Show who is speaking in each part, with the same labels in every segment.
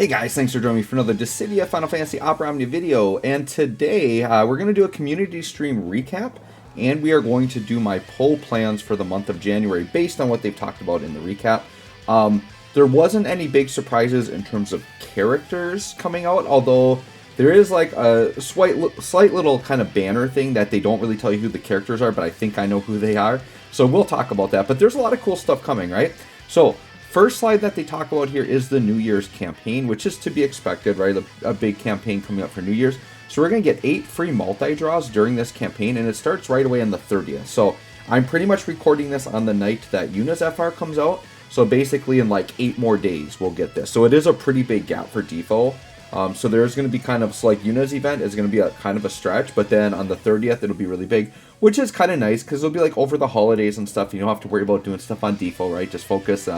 Speaker 1: Hey guys, thanks for joining me for another Dissidia Final Fantasy Opera Omnia video, and today we're going to do a community stream recap, and we are going to do my poll plans for the month of January based on what they've talked about in the recap. There wasn't any big surprises in terms of characters coming out, although there is like a slight little kind of banner thing that they don't really tell you who the characters are, but I think I know who they are, so we'll talk about that. But there's a lot of cool stuff coming, right? So first slide that they talk about here is the New Year's campaign, which is to be expected, right? A big campaign coming up for New Year's. So we're going to get 8 free multi-draws during this campaign, and it starts right away on the 30th. So I'm pretty much recording this on the night that Yuna's FR comes out. So basically in like 8 more days, we'll get this. So it is a pretty big gap for DFFOO. So there's going to be kind of, so like Yuna's event is going to be a kind of a stretch, but then on the 30th, it'll be really big, which is kind of nice because it'll be like over the holidays and stuff. You don't have to worry about doing stuff on DFFOO, right? Just focus,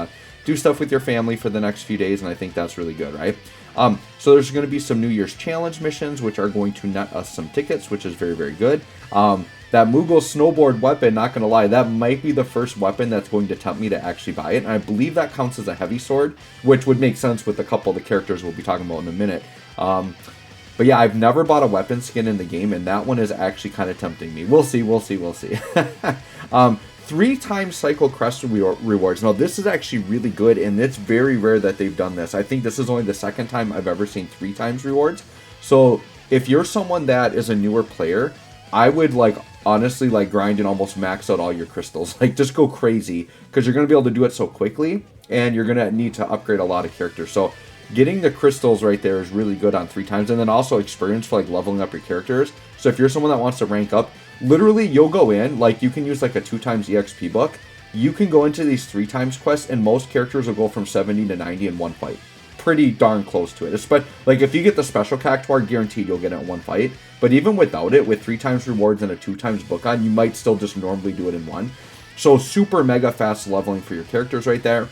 Speaker 1: do stuff with your family for the next few days, and I think that's really good, right? So there's going to be some New Year's challenge missions, which are going to net us some tickets, which is very, very good. That Moogle snowboard weapon, not going to lie, that might be the first weapon that's going to tempt me to actually buy it, and I believe that counts as a heavy sword, which would make sense with a couple of the characters we'll be talking about in a minute. But yeah, I've never bought a weapon skin in the game, and that one is actually kind of tempting me. We'll see, we'll see, we'll see. 3 times Cycle Crest rewards. Now, this is actually really good, and it's very rare that they've done this. I think this is only the second time I've ever seen 3 times rewards. So, if you're someone that is a newer player, I would, like, honestly, like, grind and almost max out all your crystals. Like, just go crazy, because you're going to be able to do it so quickly, and you're going to need to upgrade a lot of characters. So, getting the crystals right there is really good on 3 times, and then also experience for, like, leveling up your characters. So, if you're someone that wants to rank up, literally, you'll go in, like, you can use, like, a 2 times EXP book. You can go into these 3 times quests, and most characters will go from 70 to 90 in one fight. Pretty darn close to it. Like, if you get the special cactuar, guaranteed you'll get it in one fight. But even without it, with 3 times rewards and a 2 times book on, you might still just normally do it in one. So, super mega fast leveling for your characters right there.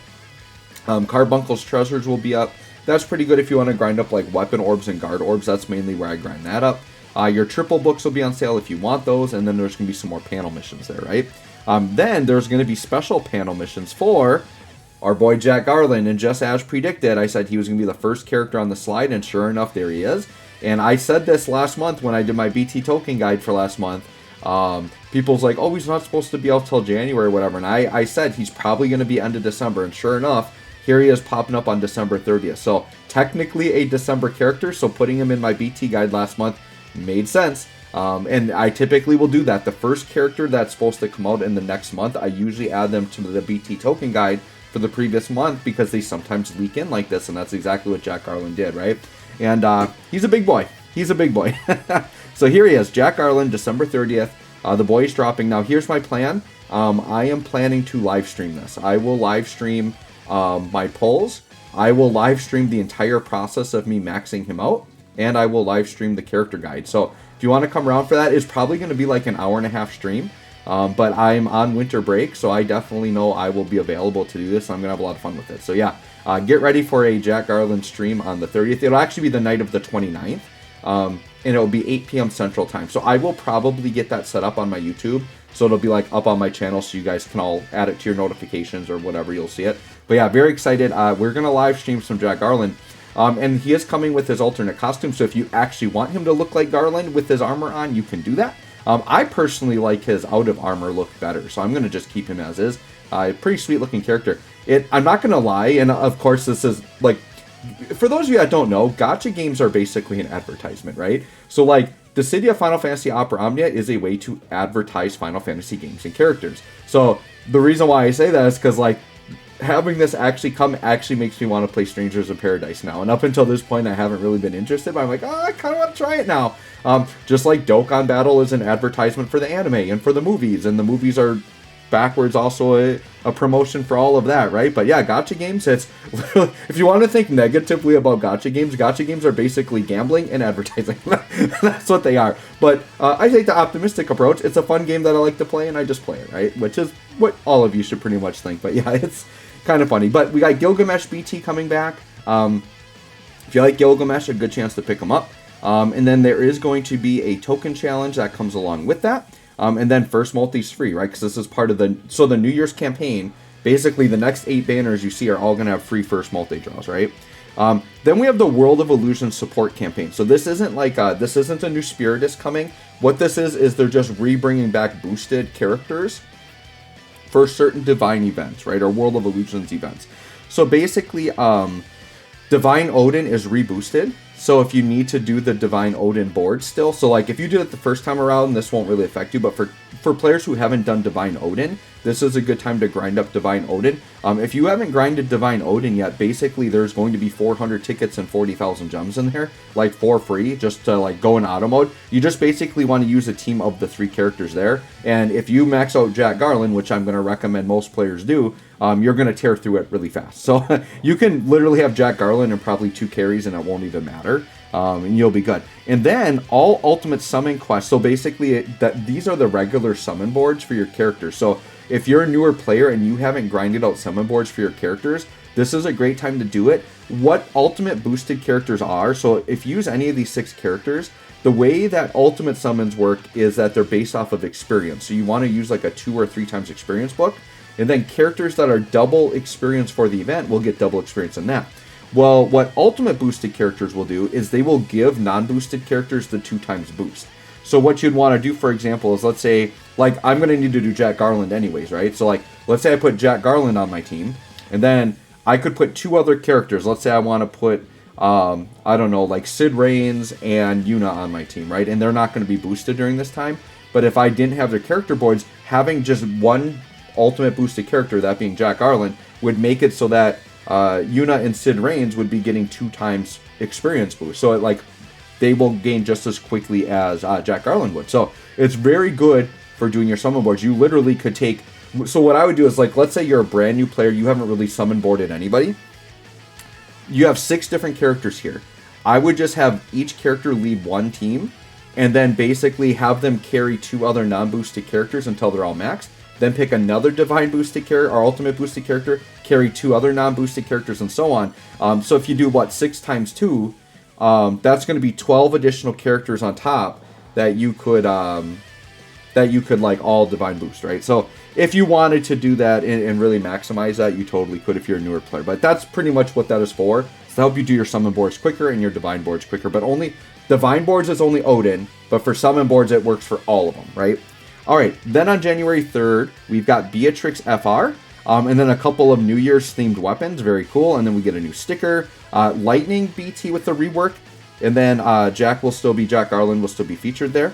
Speaker 1: Carbuncle's treasures will be up. That's pretty good if you want to grind up, like, weapon orbs and guard orbs. That's mainly where I grind that up. Your triple books will be on sale if you want those, and then there's going to be some more panel missions there, right? Then there's going to be special panel missions for our boy Jack Garland, and just as predicted, I said he was going to be the first character on the slide, and sure enough, there he is. And I said this last month when I did my BT token guide for last month. People's like, oh, he's not supposed to be out till January or whatever, and I said he's probably going to be end of December, and sure enough, here he is popping up on December 30th. So technically a December character, so putting him in my BT guide last month made sense. And I typically will do that. The first character that's supposed to come out in the next month, I usually add them to the BT token guide for the previous month because they sometimes leak in like this, and that's exactly what Jack Garland did, right? And he's a big boy. He's a big boy. So here he is, Jack Garland, December 30th. The boy is dropping. Now here's my plan. I am planning to live stream this. I will live stream my polls. I will live stream the entire process of me maxing him out, and I will live stream the character guide. So if you want to come around for that, it's probably going to be like an hour-and-a-half stream. But I'm on winter break, so I definitely know I will be available to do this. I'm going to have a lot of fun with it. So yeah, get ready for a Jack Garland stream on the 30th. It'll actually be the night of the 29th, and it'll be 8 p.m. Central Time. So I will probably get that set up on my YouTube, so it'll be like up on my channel so you guys can all add it to your notifications or whatever, you'll see it. But yeah, very excited. We're going to live stream some Jack Garland. And he is coming with his alternate costume, so if you actually want him to look like Garland with his armor on, you can do that. I personally like his out-of-armor look better, so I'm going to just keep him as is. Pretty sweet-looking character. I'm not going to lie, and of course this is, like, for those of you that don't know, gacha games are basically an advertisement, right? So, like, Dissidia Final Fantasy Opera Omnia is a way to advertise Final Fantasy games and characters. So, the reason why I say that is because, like, having this actually come actually makes me want to play Strangers of Paradise now. And up until this point, I haven't really been interested, but I'm like, oh, I kind of want to try it now. Just like Dokkan Battle is an advertisement for the anime and for the movies, and the movies are backwards also a promotion for all of that, right? But yeah, gacha games, it's if you want to think negatively about gacha games are basically gambling and advertising. That's what they are. But I take the optimistic approach. It's a fun game that I like to play, and I just play it, right? Which is what all of you should pretty much think. But yeah, it's kind of funny. But we got Gilgamesh BT coming back. If you like Gilgamesh, a good chance to pick him up. And then there is going to be a token challenge that comes along with that. And then first multi's free, right? Because this is part of the New Year's campaign. Basically, the next 8 banners you see are all going to have free first multi draws, right? Then we have the World of Illusion support campaign. So this isn't like this isn't a new Spiritus coming. What this is they're just re-bringing back boosted characters for certain Divine events, right, or World of Illusions events. So basically, Divine Odin is reboosted. So if you need to do the Divine Odin board still, so like if you did it the first time around, this won't really affect you. But for players who haven't done Divine Odin, this is a good time to grind up Divine Odin. If you haven't grinded Divine Odin yet, basically there's going to be 400 tickets and 40,000 gems in there, like for free, just to like go in auto mode. You just basically want to use a team of the 3 characters there. And if you max out Jack Garland, which I'm going to recommend most players do, you're going to tear through it really fast. So you can literally have Jack Garland and probably 2 carries and it won't even matter. And you'll be good. And then all ultimate summon quests. So basically these are the regular summon boards for your characters. So if you're a newer player and you haven't grinded out summon boards for your characters, this is a great time to do it. What ultimate boosted characters are, so if you use any of these 6 characters, the way that ultimate summons work is that they're based off of experience. So you want to use like a 2 or 3 times experience book. And then characters that are double experience for the event will get double experience in that. Well, what ultimate boosted characters will do is they will give non-boosted characters the 2 times boost. So what you'd want to do, for example, is let's say, like, I'm going to need to do Jack Garland anyways, right? So, like, let's say I put Jack Garland on my team, and then I could put 2 other characters. Let's say I want to put, I don't know, like Sid Reigns and Yuna on my team, right? And they're not going to be boosted during this time. But if I didn't have their character boards, having just one ultimate boosted character, that being Jack Garland, would make it so that Yuna and Sid Reigns would be getting 2 times experience boost. So it, like, they will gain just as quickly as Jack Garland would. So it's very good for doing your summon boards. You literally could take... So what I would do is, like, let's say you're a brand new player, you haven't really summon boarded anybody. You have 6 different characters here. I would just have each character lead 1 team, and then basically have them carry 2 other non-boosted characters until they're all maxed. Then pick another Divine boosted character, or Ultimate boosted character, carry 2 other non-boosted characters, and so on. So if you do, 6 times 2... that's going to be 12 additional characters on top that you could like all Divine boost, right? So if you wanted to do that and really maximize that, you totally could if you're a newer player. But that's pretty much what that is for. It's to help you do your summon boards quicker and your Divine boards quicker. But only Divine boards is only Odin, but for summon boards it works for all of them, right? All right, then on January 3rd, we've got Beatrix FR. And then a couple of New Year's themed weapons, very cool. And then we get a new sticker, Lightning BT with the rework, and then Jack Garland will still be featured there.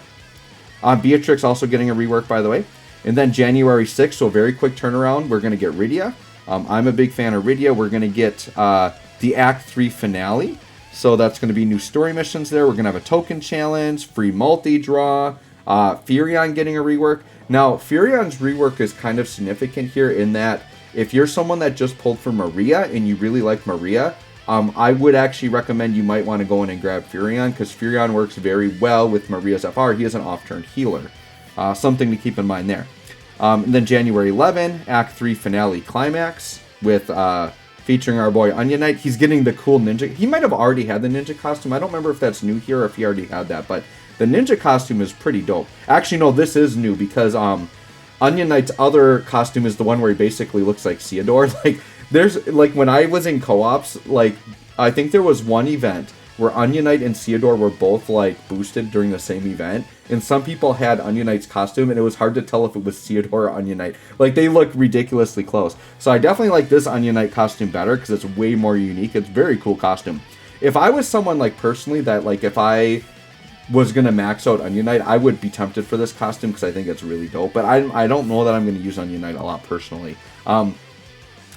Speaker 1: Beatrix also getting a rework, by the way. And then January 6th, so very quick turnaround, we're going to get Rydia. I'm a big fan of Rydia. We're going to get the Act 3 finale. So that's going to be new story missions there. We're going to have a token challenge, free multi-draw, Furion getting a rework. Now, Furion's rework is kind of significant here in that if you're someone that just pulled for Maria and you really like Maria, I would actually recommend you might want to go in and grab Furion, because Furion works very well with Maria's FR. He is an off-turn healer. Something to keep in mind there. And then January 11, Act 3 Finale Climax with featuring our boy Onion Knight. He's getting the cool ninja. He might have already had the ninja costume. I don't remember if that's new here or if he already had that, but the ninja costume is pretty dope. Actually, no, this is new because Onion Knight's other costume is the one where he basically looks like Theodore. Like, there's, like, when I was in co-ops, like, I think there was one event where Onion Knight and Theodore were both, like, boosted during the same event, and some people had Onion Knight's costume, and it was hard to tell if it was Theodore or Onion Knight. Like, they look ridiculously close. So I definitely like this Onion Knight costume better, because it's way more unique. It's a very cool costume. If I was someone, like, personally, that, like, if I was going to max out Onion Knight, I would be tempted for this costume, because I think it's really dope. But I don't know that I'm going to use Onion Knight a lot, personally.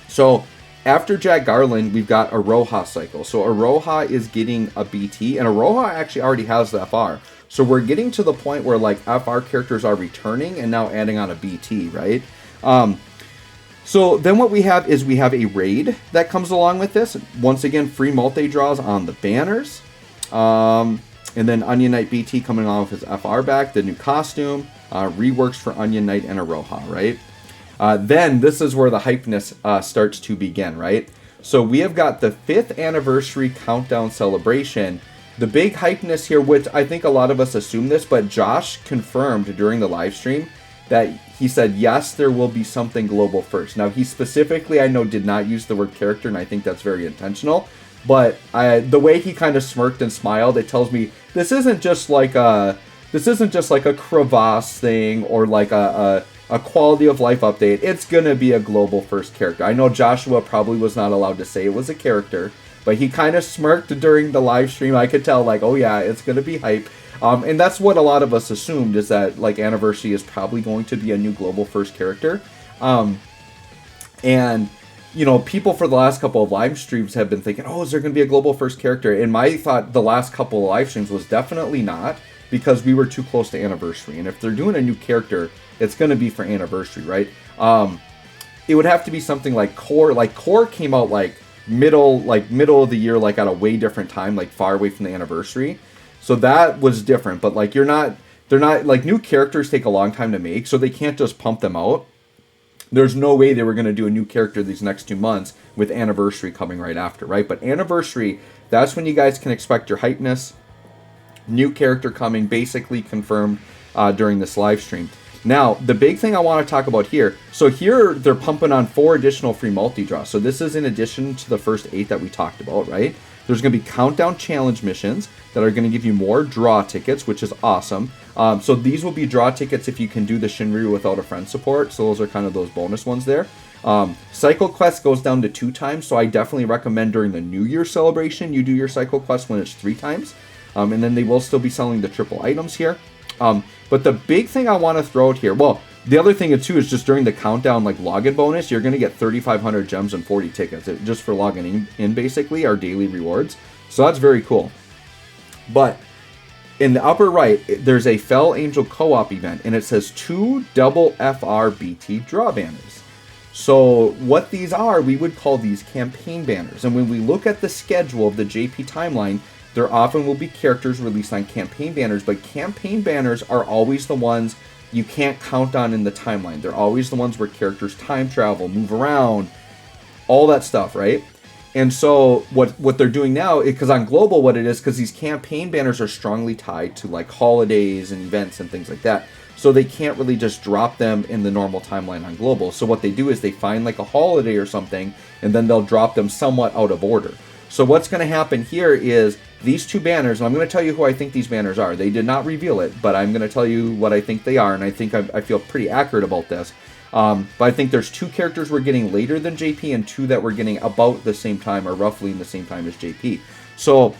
Speaker 1: So after Jack Garland, we've got Aroha cycle. So Aroha is getting a BT, and Aroha actually already has the FR. So we're getting to the point where, like, FR characters are returning and now adding on a BT, right? So then what we have is we have a raid that comes along with this. Once again, free multi-draws on the banners. And then Onion Knight BT coming along with his FR back, the new costume, reworks for Onion Knight and Aroha, right? Then this is where the hypeness starts to begin, right? So we have got the 5th anniversary countdown celebration. The big hypeness here, which I think a lot of us assume this, but Josh confirmed during the live stream that he said, yes, there will be something global first. Now, he specifically, I know, did not use the word character, and I think that's very intentional. But the way he kind of smirked and smiled, it tells me this isn't just like a crevasse thing or like a quality of life update. It's gonna be a global first character. I know Joshua probably was not allowed to say it was a character, but he kind of smirked during the live stream. I could tell, like, oh yeah, it's gonna be hype. And that's what a lot of us assumed, is that like Anniversary is probably going to be a new global first character. And you know, people for the last couple of live streams have been thinking, oh, is there going to be a global first character? And my thought the last couple of live streams was definitely not, because we were too close to Anniversary. And if they're doing a new character, it's going to be for Anniversary, right? It would have to be something like Core. Like Core came out like middle of the year, like at a way different time, like far away from the Anniversary. So that was different. But like they're not like, new characters take a long time to make, so they can't just pump them out. There's no way they were going to do a new character these next 2 months with Anniversary coming right after, right? But Anniversary, that's when you guys can expect your hypeness. New character coming, basically confirmed during this live stream. Now, the big thing I want to talk about here, so here they're pumping on 4 additional free multi-draws. So this is in addition to the first 8 that we talked about, right? There's going to be countdown challenge missions that are going to give you more draw tickets, which is awesome. So these will be draw tickets if you can do the Shinryu without a friend support. So those are kind of those bonus ones there. Cycle quest goes down to 2 times. So I definitely recommend during the New Year celebration, you do your cycle quest when it's 3 times. And then they will still be selling the triple items here. But the big thing I want to throw out here, well, the other thing too is just during the countdown, like login bonus, you're going to get 3,500 gems and 40 tickets just for logging in basically, our daily rewards. So that's very cool. But in the upper right, there's a Fell Angel co-op event, and it says 2 double FRBT draw banners. So what these are, we would call these campaign banners. And when we look at the schedule of the JP timeline, there often will be characters released on campaign banners, but campaign banners are always the ones you can't count on in the timeline. They're always the ones where characters time travel, move around, all that stuff, right? And so what they're doing now, because on global what it is, because these campaign banners are strongly tied to like holidays and events and things like that. So they can't really just drop them in the normal timeline on global. So what they do is they find like a holiday or something, and then they'll drop them somewhat out of order. So what's going to happen here is these 2 banners, and I'm going to tell you who I think these banners are. They did not reveal it, but I'm going to tell you what I think they are, and I think I feel pretty accurate about this. But I think there's 2 characters we're getting later than JP, and 2 that we're getting about the same time, or roughly in the same time as JP. So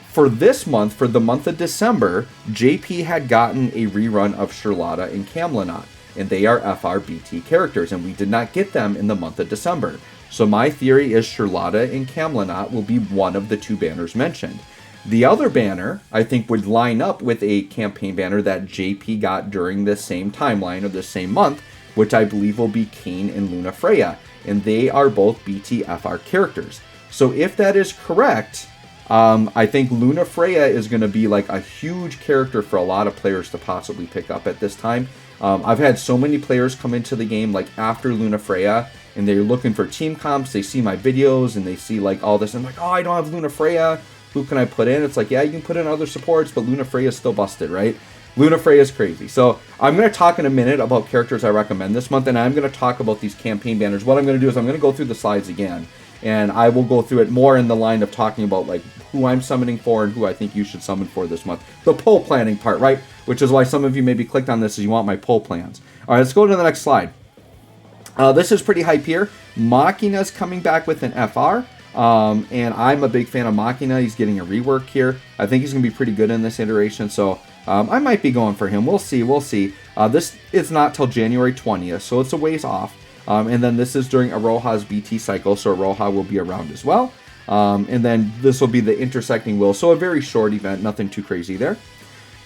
Speaker 1: for this month, for the month of December, JP had gotten a rerun of Charlotta and Camelot, and they are FRBT characters, and we did not get them in the month of December. So my theory is Charlotta and Camelot will be one of the 2 banners mentioned. The other banner, I think, would line up with a campaign banner that JP got during this same timeline of the same month, which I believe will be Kane and Lunafreya, and they are both BTFR characters. So if that is correct, I think Lunafreya is going to be like a huge character for a lot of players to possibly pick up at this time. I've had so many players come into the game like after Lunafreya, and they're looking for team comps. They see my videos and they see like all this, and like, oh, I don't have Lunafreya. Who can I put in? It's like, yeah, you can put in other supports, but Lunafreya is still busted, right? Lunafreya is crazy. So I'm going to talk in a minute about characters I recommend this month, and I'm going to talk about these campaign banners. What I'm going to do is I'm going to go through the slides again, and I will go through it more in the line of talking about like who I'm summoning for and who I think you should summon for this month. The poll planning part, right? Which is why some of you maybe clicked on this is you want my poll plans. All right, let's go to the next slide. This is pretty hype here. Machina's coming back with an FR. And I'm a big fan of Machina. He's getting a rework here. I think he's going to be pretty good in this iteration. So I might be going for him. We'll see. We'll see. This is not till January 20th, so it's a ways off. And then this is during Aroha's BT cycle, so Aroha will be around as well. And then this will be the intersecting will. So a very short event, nothing too crazy there.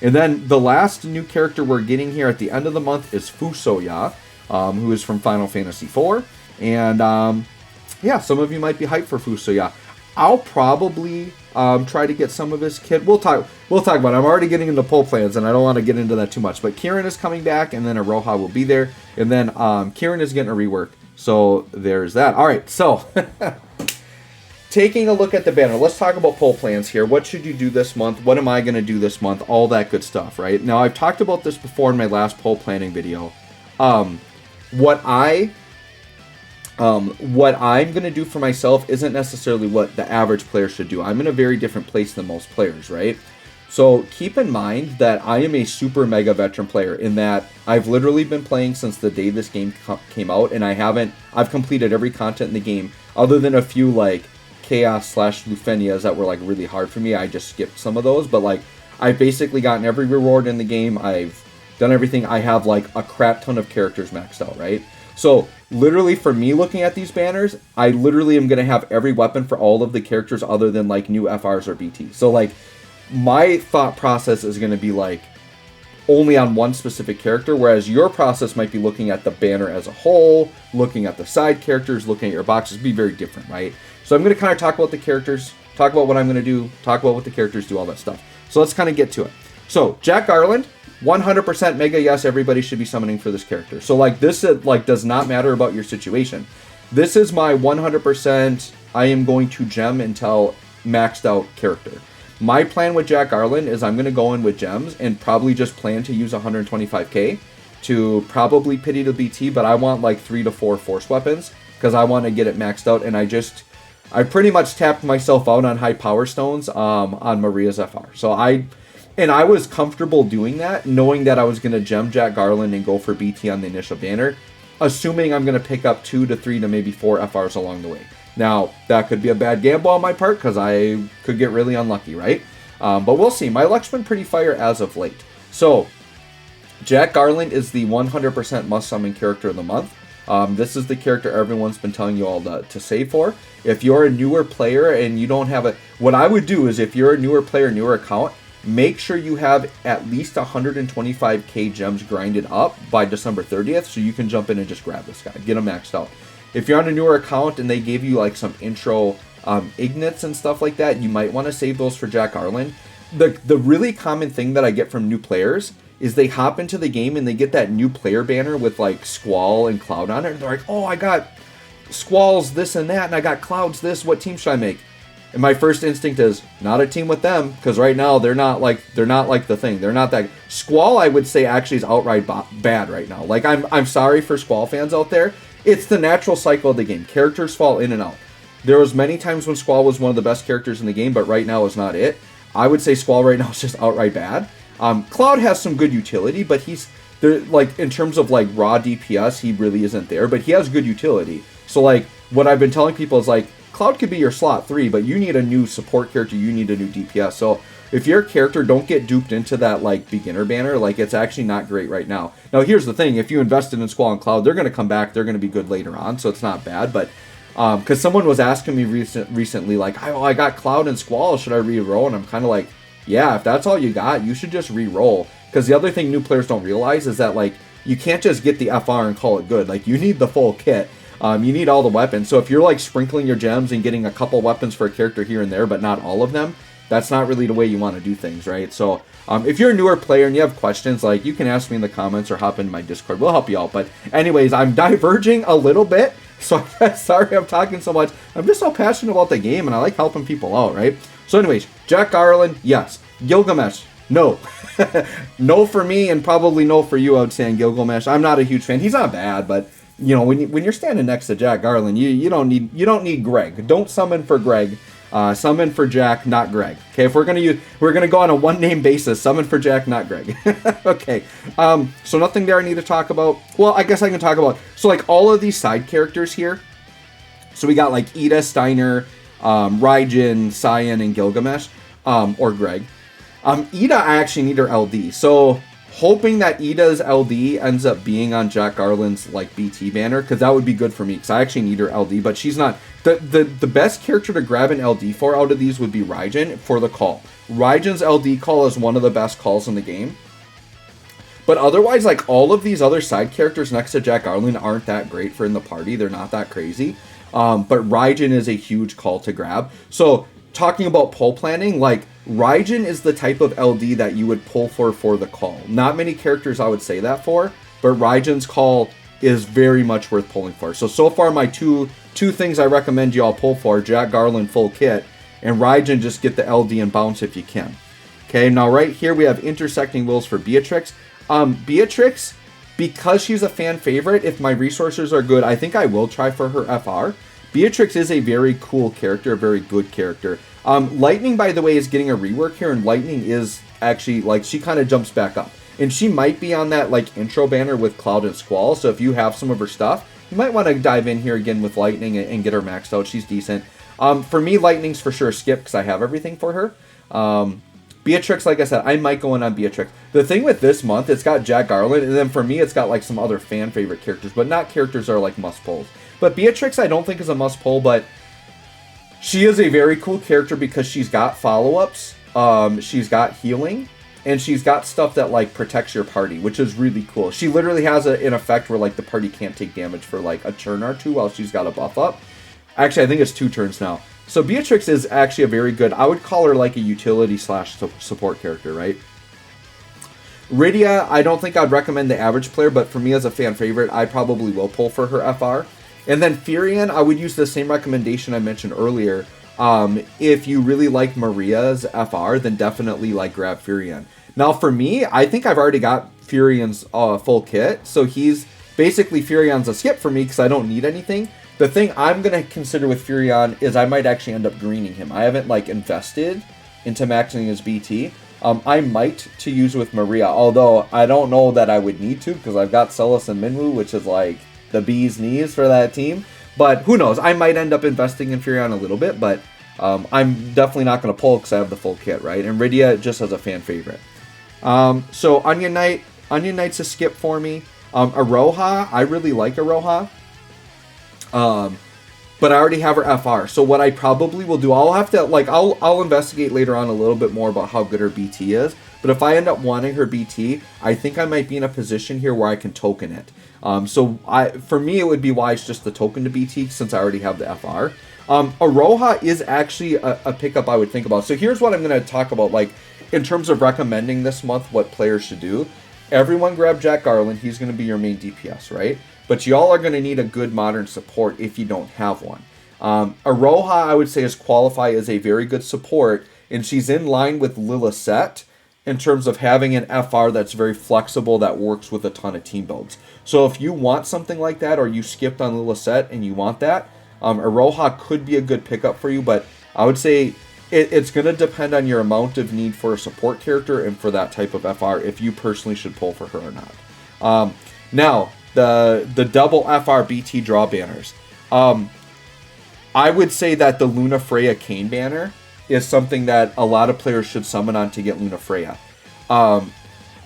Speaker 1: And then the last new character we're getting here at the end of the month is Fusoya, who is from Final Fantasy IV. And yeah, some of you might be hyped for Fusoya. I'll probably try to get some of his kit. We'll talk about it. I'm already getting into poll plans, and I don't want to get into that too much. But Kieran is coming back, and then Aroha will be there. And then Kieran is getting a rework. So there's that. All right, so taking a look at the banner, let's talk about poll plans here. What should you do this month? What am I going to do this month? All that good stuff, right? Now, I've talked about this before in my last poll planning video. What I What I'm going to do for myself isn't necessarily what the average player should do. I'm in a very different place than most players, right? So keep in mind that I am a super mega veteran player in that I've literally been playing since the day this game came out, and I've completed every content in the game other than a few like Chaos / Lunafreyas that were like really hard for me. I just skipped some of those, but like I've basically gotten every reward in the game. I've done everything. I have like a crap ton of characters maxed out, right? So literally for me looking at these banners, I literally am going to have every weapon for all of the characters other than like new FRs or BT. So like my thought process is going to be like only on one specific character, whereas your process might be looking at the banner as a whole, looking at the side characters, looking at your boxes. Be very different, right? So I'm going to kind of talk about the characters, talk about what I'm going to do, talk about what the characters do, all that stuff. So let's kind of get to it. So Jack Garland, 100% mega yes, everybody should be summoning for this character. So like this like does not matter about your situation. This is my 100% I am going to gem until maxed out character. My plan with Jack Garland is I'm going to go in with gems and probably just plan to use 125k to probably pity the BT, but I want like 3 to 4 force weapons because I want to get it maxed out, and I pretty much tapped myself out on high power stones on Maria's FR. So I was comfortable doing that, knowing that I was going to gem Jack Garland and go for BT on the initial banner, assuming I'm going to pick up 2 to 3 to maybe 4 FRs along the way. Now, that could be a bad gamble on my part because I could get really unlucky, right? But we'll see. My luck's been pretty fire as of late. So, Jack Garland is the 100% must-summon character of the month. This is the character everyone's been telling you all to save for. If you're a newer player and you don't have what I would do is if you're a newer player, newer account, make sure you have at least 125k gems grinded up by December 30th so you can jump in and just grab this guy, get him maxed out. If you're on a newer account and they gave you like some intro ignits and stuff like that, you might want to save those for Jack Garland. The really common thing that I get from new players is they hop into the game and they get that new player banner with like Squall and Cloud on it, and they're like, oh, I got Squalls this and that, and I got Clouds this, what team should I make? And my first instinct is not a team with them, because right now they're not like the thing. They're not that. Squall, I would say, actually is outright bad right now. Like I'm sorry for Squall fans out there. It's the natural cycle of the game. Characters fall in and out. There was many times when Squall was one of the best characters in the game, but right now is not it. I would say Squall right now is just outright bad. Cloud has some good utility, but he's there, like in terms of like raw DPS, he really isn't there, but he has good utility. So like what I've been telling people is like Cloud could be your slot 3, but you need a new support character, you need a new DPS. So if your character don't get duped into that like beginner banner, like it's actually not great right now. Now here's the thing, if you invested in Squall and Cloud, they're going to come back, they're going to be good later on, so it's not bad. But because someone was asking me recently like, I got Cloud and Squall, should I re-roll? And I'm kind of like, yeah, if that's all you got, you should just re-roll. Because the other thing new players don't realize is that like you can't just get the FR and call it good. Like you need the full kit. You need all the weapons. So if you're like sprinkling your gems and getting a couple weapons for a character here and there, but not all of them, that's not really the way you want to do things, right? So if you're a newer player and you have questions, like you can ask me in the comments or hop into my Discord. We'll help you out. But anyways, I'm diverging a little bit. So sorry I'm talking so much. I'm just so passionate about the game and I like helping people out, right? So anyways, Jack Garland, yes. Gilgamesh, no. No for me and probably no for you, I would say, on Gilgamesh. I'm not a huge fan. He's not bad, but you know, when you're standing next to Jack Garland, you don't need Greg. Don't summon for Greg. Summon for Jack, not Greg. Okay, if we're gonna go on a one name basis, summon for Jack, not Greg. Okay. So nothing there I need to talk about. Well, I guess I can talk about. So like all of these side characters here. So we got like Ida, Steiner, Raijin, Cyan, and Gilgamesh, or Greg. Ida, I actually need her LD. So hoping that Ida's LD ends up being on Jack Garland's like BT banner, because that would be good for me, because I actually need her LD, but she's not. The best character to grab an LD for out of these would be Raijin for the call. Raijin's LD call is one of the best calls in the game. But otherwise, like all of these other side characters next to Jack Garland aren't that great for in the party. They're not that crazy. But Raijin is a huge call to grab. So talking about pull planning, like Raijin is the type of LD that you would pull for the call. Not many characters I would say that for, but Raijin's call is very much worth pulling for. So far my two things I recommend you all pull for, Jack Garland full kit, and Raijin just get the LD and bounce if you can. Okay, now right here we have intersecting wills for Beatrix. Beatrix because she's a fan favorite, if my resources are good, I think I will try for her FR. Beatrix is a very cool character, a very good character. Lightning, by the way, is getting a rework here, and Lightning is actually, like, she kind of jumps back up. And she might be on that, like, intro banner with Cloud and Squall, so if you have some of her stuff, you might want to dive in here again with Lightning and get her maxed out. She's decent. For me, Lightning's for sure a skip because I have everything for her. Beatrix, like I said, I might go in on Beatrix. The thing with this month, it's got Jack Garland, and then for me, it's got, like, some other fan favorite characters, but not characters that are, like, must-pulls. But Beatrix, I don't think is a must-pull, but she is a very cool character because she's got follow-ups, she's got healing, and she's got stuff that, like, protects your party, which is really cool. She literally has an effect where, like, the party can't take damage for, like, a turn or two while she's got a buff up. Actually, I think it's 2 turns now. So Beatrix is actually a very good, I would call her, like, a utility / support character, right? Rydia, I don't think I'd recommend the average player, but for me as a fan favorite, I probably will pull for her FR. And then Furion, I would use the same recommendation I mentioned earlier. If you really like Maria's FR, then definitely, like, grab Furion. Now, for me, I think I've already got Furion's full kit, so he's basically Furion's a skip for me because I don't need anything. The thing I'm going to consider with Furion is I might actually end up greening him. I haven't, like, invested into maxing his BT. I might to use with Maria, although I don't know that I would need to because I've got Celis and Minwu, which is, like, the bee's knees for that team. But who knows? I might end up investing in Furion a little bit, but I'm definitely not going to pull because I have the full kit, right? And Rydia just as a fan favorite. So Onion Knight's a skip for me. Aroha, I really like Aroha. But I already have her FR. So what I probably will do, I'll have to, like, I'll investigate later on a little bit more about how good her BT is. But if I end up wanting her BT, I think I might be in a position here where I can token it. For me, it would be wise just to token to BT since I already have the FR. Aroha is actually a pickup I would think about. So here's what I'm going to talk about, like, in terms of recommending this month what players should do. Everyone grab Jack Garland. He's going to be your main DPS, right? But y'all are going to need a good modern support if you don't have one. Aroha, I would say, is qualify as a very good support, and she's in line with Lilith in terms of having an FR that's very flexible that works with a ton of team builds. So if you want something like that, or you skipped on Lilith and you want that, Aroha could be a good pickup for you, but I would say it's going to depend on your amount of need for a support character and for that type of FR if you personally should pull for her or not. Now, the double FR BT draw banners. I would say that the Lunafreya Kane banner is something that a lot of players should summon on to get Lunafreya.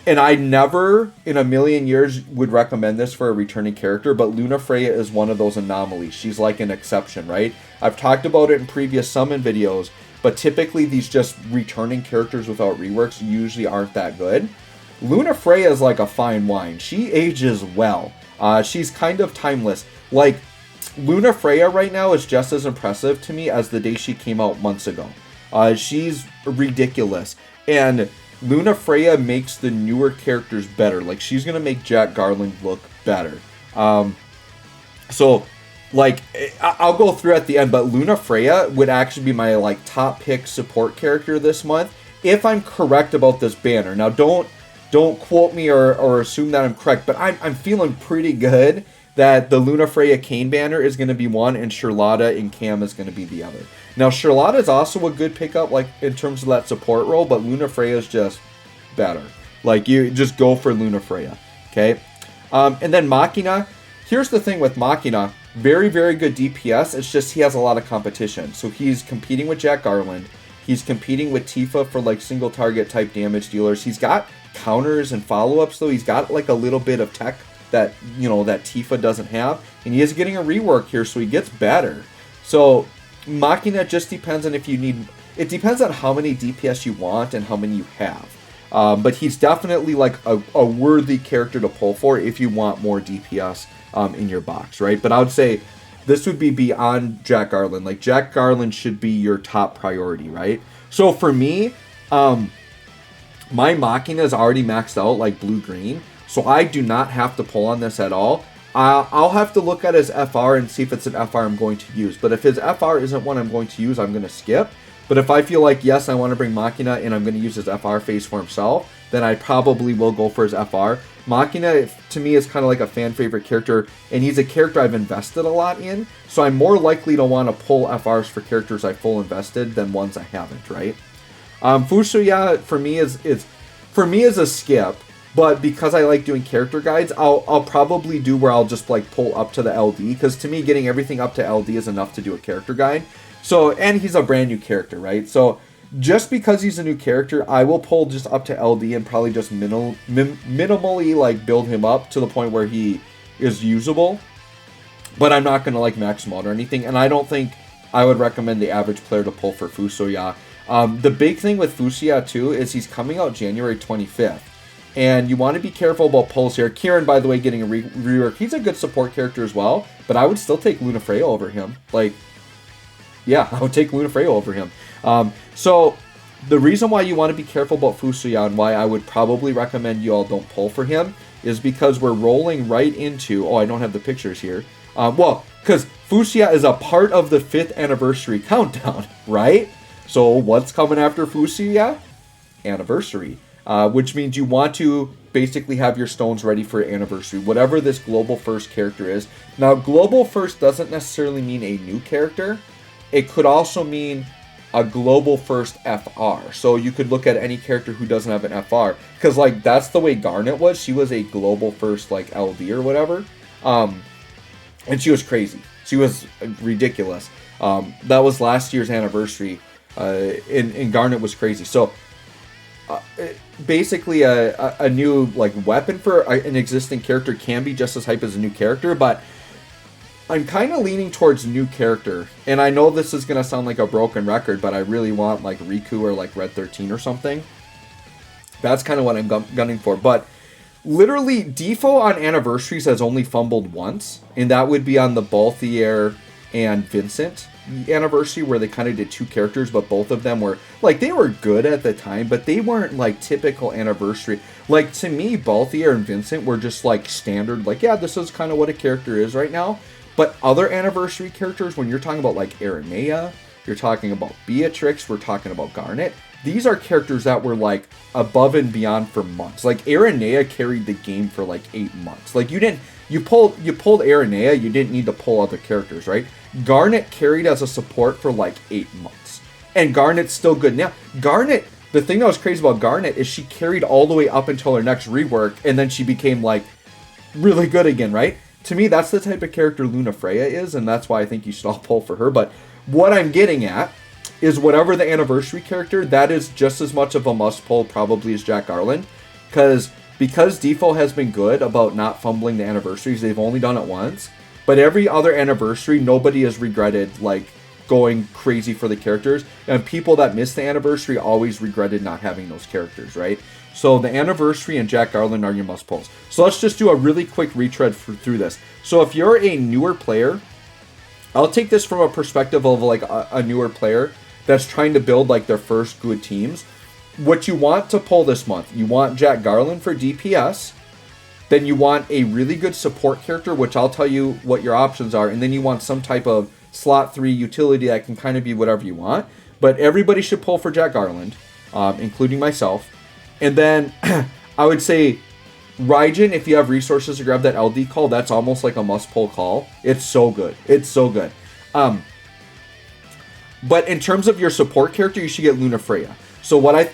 Speaker 1: And I never in a million years would recommend this for a returning character, but Lunafreya is one of those anomalies. She's like an exception, right? I've talked about it in previous summon videos, but typically these just returning characters without reworks usually aren't that good. Lunafreya is like a fine wine. She ages well. She's kind of timeless. Like, Lunafreya right now is just as impressive to me as the day she came out months ago. She's ridiculous. And Lunafreya makes the newer characters better. Like, she's going to make Jack Garland look better. So, like, I'll go through at the end, but Lunafreya would actually be my, like, top pick support character this month, if I'm correct about this banner. Now, don't quote me or assume that I'm correct, but I'm feeling pretty good that the Lunafreya Kane banner is going to be one, and Charlotta and Cam is going to be the other. Now, Charlotta is also a good pickup, like, in terms of that support role, but Lunafreya is just better. Like, you just go for Lunafreya, okay? And then Machina. Here's the thing with Machina. Very, very good DPS. It's just he has a lot of competition. So he's competing with Jack Garland. He's competing with Tifa for, like, single target type damage dealers. He's got counters and follow-ups, though. He's got, like, a little bit of tech that, you know, that Tifa doesn't have. And he is getting a rework here, so he gets better. So Machina just depends on if you need... It depends on how many DPS you want and how many you have. But he's definitely, like, a worthy character to pull for if you want more DPS in your box, right? But I would say this would be beyond Jack Garland. Like, Jack Garland should be your top priority, right? So for me, my Machina is already maxed out, like, blue-green. So I do not have to pull on this at all. I'll have to look at his FR and see if it's an FR I'm going to use. But if his FR isn't one I'm going to use, I'm going to skip. But if I feel like, yes, I want to bring Machina and I'm going to use his FR phase for himself, then I probably will go for his FR. Machina, to me, is kind of like a fan favorite character, and he's a character I've invested a lot in, so I'm more likely to want to pull FRs for characters I full invested than ones I haven't, right? Fusoya, for me, is a skip, but because I like doing character guides, I'll probably do where I'll just like pull up to the LD, because to me, getting everything up to LD is enough to do a character guide. So, and he's a brand new character, right? So, just because he's a new character, I will pull just up to LD and probably just minimally like build him up to the point where he is usable. But I'm not going to like max him out or anything. And I don't think I would recommend the average player to pull for Fusoya. The big thing with Fusoya too is he's coming out January 25th. And you want to be careful about pulls here. Kieran, by the way, getting a rework. He's a good support character as well. But I would still take Lunafreya over him. Like, yeah, I would take Lunafreya over him. So the reason why you want to be careful about Fusoya and why I would probably recommend you all don't pull for him is because we're rolling right into, I don't have the pictures here. Well, because Fusoya is a part of the 5th anniversary countdown, right? So what's coming after Fusoya? Anniversary, which means you want to basically have your stones ready for anniversary, whatever this global first character is. Now, global first doesn't necessarily mean a new character. It could also mean a global first FR. So you could look at any character who doesn't have an FR. Because, like, that's the way Garnet was. She was a global first, like, LD or whatever. And she was crazy. She was ridiculous. That was last year's anniversary. And Garnet was crazy. So, basically, a new, like, weapon for an existing character can be just as hype as a new character. But I'm kind of leaning towards new character, and I know this is going to sound like a broken record, but I really want like Riku or like Red 13 or something. That's kind of what I'm gunning for, but literally DFFOO on anniversaries has only fumbled once, and that would be on the Balthier and Vincent anniversary, where they kind of did 2 characters, but both of them were, like, they were good at the time, but they weren't like typical anniversary. Like, to me, Balthier and Vincent were just like standard, like, yeah, this is kind of what a character is right now. But other anniversary characters, when you're talking about like Aranea, you're talking about Beatrix, we're talking about Garnet, these are characters that were like above and beyond for months. Like Aranea carried the game for like 8 months. Like you pulled Aranea, you didn't need to pull other characters, right? Garnet carried as a support for like 8 months. And Garnet's still good. Now, Garnet, the thing that was crazy about Garnet is she carried all the way up until her next rework, and then she became like really good again, right? To me, that's the type of character Lunafreya is, and that's why I think you should all pull for her. But what I'm getting at is whatever the anniversary character, that is just as much of a must pull probably as Jack Garland. Because DFFOO has been good about not fumbling the anniversaries, they've only done it once. But every other anniversary, nobody has regretted like going crazy for the characters. And people that missed the anniversary always regretted not having those characters, right? So the anniversary and Jack Garland are your must pulls. So let's just do a really quick retread through this. So if you're a newer player, I'll take this from a perspective of like a newer player that's trying to build like their first good teams. What you want to pull this month, you want Jack Garland for DPS. Then you want a really good support character, which I'll tell you what your options are. And then you want some type of slot 3 utility that can kind of be whatever you want. But everybody should pull for Jack Garland, including myself. And then I would say Raijin, if you have resources to grab that LD call, that's almost like a must-pull call. It's so good. It's so good. But in terms of your support character, you should get Lunafreya. So what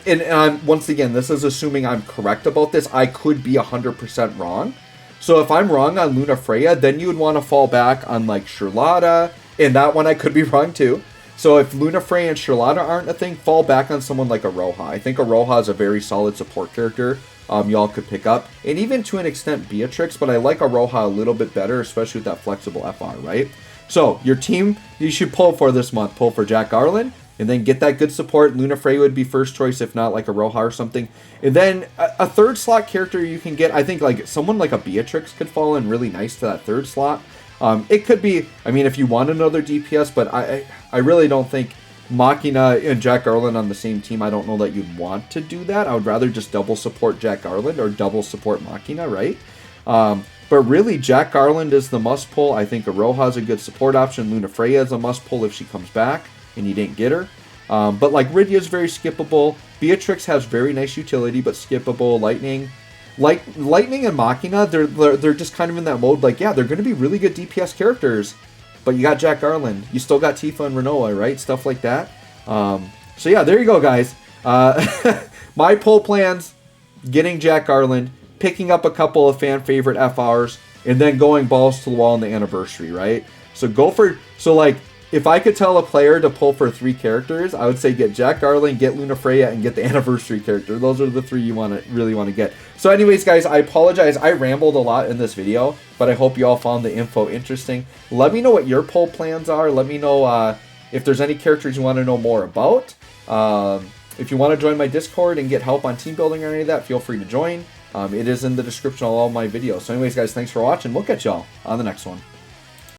Speaker 1: once again, this is assuming I'm correct about this. I could be 100% wrong. So if I'm wrong on Lunafreya, then you would want to fall back on like Charlotta. And that one I could be wrong too. So if Lunafreya and Charlotta aren't a thing, fall back on someone like Aroha. I think Aroha is a very solid support character y'all could pick up. And even to an extent Beatrix, but I like Aroha a little bit better, especially with that flexible FR, right? So your team you should pull for this month. Pull for Jack Garland, and then get that good support. Lunafreya would be first choice, if not like Aroha or something. And then a third slot character you can get, I think like someone like a Beatrix could fall in really nice to that third slot. It could be, I mean, if you want another DPS, but I really don't think Machina and Jack Garland on the same team, I don't know that you'd want to do that. I would rather just double support Jack Garland or double support Machina, right? But really, Jack Garland is the must pull. I think Aroha is a good support option. Lunafreya is a must pull if she comes back and you didn't get her. But like Rydia is very skippable. Beatrix has very nice utility, but skippable. Lightning and Machina, they're just kind of in that mode. Like, yeah, they're going to be really good DPS characters, but you got Jack Garland. You still got Tifa and Renoa, right? Stuff like that. So yeah, there you go, guys. My pull plans: getting Jack Garland, picking up a couple of fan favorite FRs, and then going balls to the wall on the anniversary, right? So like, if I could tell a player to pull for 3 characters, I would say get Jack Garland, get Lunafreya, and get the anniversary character. Those are the 3 you really want to get. So anyways, guys, I apologize. I rambled a lot in this video, but I hope you all found the info interesting. Let me know what your pull plans are. Let me know if there's any characters you want to know more about. If you want to join my Discord and get help on team building or any of that, feel free to join. It is in the description of all my videos. So anyways, guys, thanks for watching. We'll catch y'all on the next one.